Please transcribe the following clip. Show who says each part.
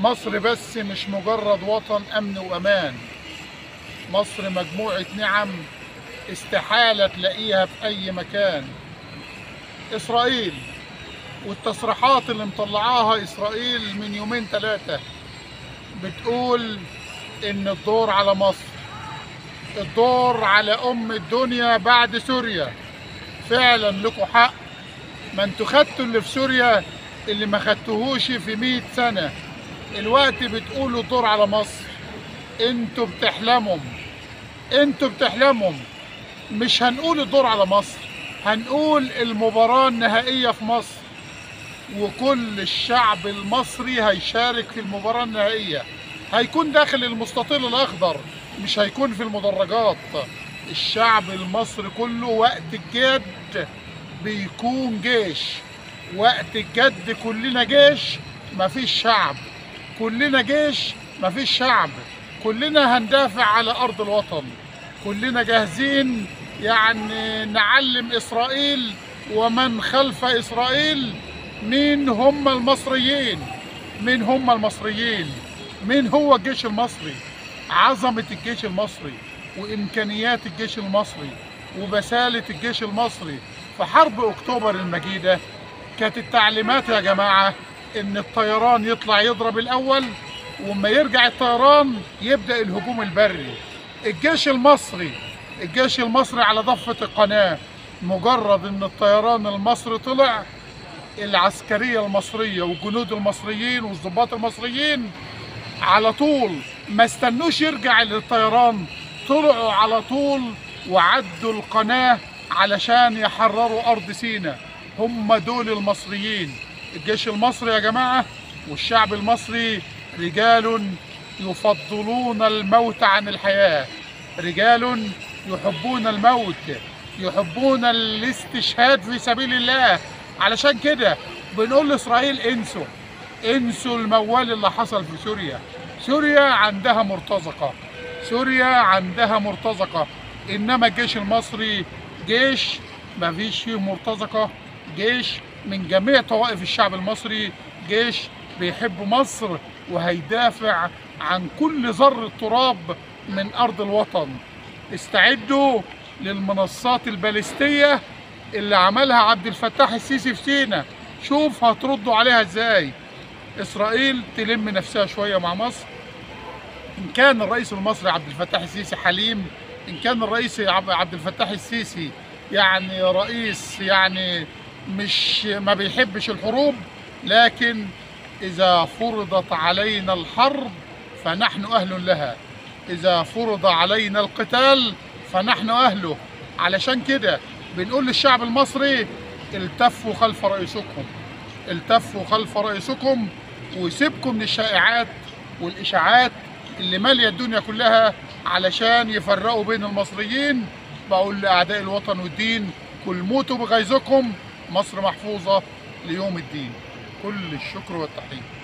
Speaker 1: مصر بس مش مجرد وطن أمن وأمان، مصر مجموعة نعم استحالة تلاقيها في أي مكان. إسرائيل والتصريحات اللي مطلعاها إسرائيل من يومين ثلاثة بتقول إن الدور على مصر، الدور على أم الدنيا بعد سوريا. فعلا لكم حق، ما انتوا خدتوا اللي في سوريا اللي ما خدتوهوش في 100 سنة. الوقت بتقولوا الدور على مصر. انتوا بتحلموا. مش هنقول الدور على مصر، هنقول المباراة النهائية في مصر، وكل الشعب المصري هيشارك في المباراة النهائية. هيكون داخل المستطيل الأخضر، مش هيكون في المدرجات. الشعب المصري كله وقت الجد بيكون جيش، وقت الجد كلنا جيش مفيش شعب، كلنا جيش مفيش شعب. كلنا هندافع على أرض الوطن، كلنا جاهزين يعني نعلم إسرائيل ومن خلف إسرائيل مين هم المصريين، مين هو الجيش المصري، عظمة الجيش المصري وإمكانيات الجيش المصري وبسالة الجيش المصري. في حرب أكتوبر المجيدة كانت التعليمات يا جماعة إن الطيران يطلع يضرب الأول، وما يرجع الطيران يبدأ الهجوم البري. الجيش المصري على ضفة القناة، مجرد إن الطيران المصري طلع، العسكرية المصرية والجنود المصريين والضباط المصريين على طول ما استنوش يرجع للطيران، طلعوا على طول وعدوا القناة علشان يحرروا أرض سيناء. هم دول المصريين. الجيش المصري يا جماعة والشعب المصري رجال يفضلون الموت عن الحياة، رجال يحبون الموت، يحبون الاستشهاد في سبيل الله. علشان كده بنقول لإسرائيل انسوا الموال اللي حصل في سوريا. سوريا عندها مرتزقة، إنما الجيش المصري جيش ما فيش فيه مرتزقة، جيش من جميع طوائف الشعب المصري، جيش بيحب مصر وهيدافع عن كل ذرة تراب من أرض الوطن. استعدوا للمنصات الباليستية اللي عملها عبد الفتاح السيسي في سيناء، شوف هتردوا عليها ازاي. إسرائيل تلم نفسها شوية مع مصر. إن كان الرئيس المصري عبد الفتاح السيسي حليم، إن كان الرئيس عبد الفتاح السيسي يعني رئيس يعني مش ما بيحبش الحروب، لكن إذا فرضت علينا الحرب فنحن أهل لها، إذا فرض علينا القتال فنحن أهله. علشان كده بنقول للشعب المصري التفوا خلف رئيسكم وسيبكم من الشائعات والإشاعات اللي مالية الدنيا كلها علشان يفرقوا بين المصريين. بقول لأعداء الوطن والدين كل موتوا بغيظكم، مصر محفوظة ليوم الدين. كل الشكر والتحية.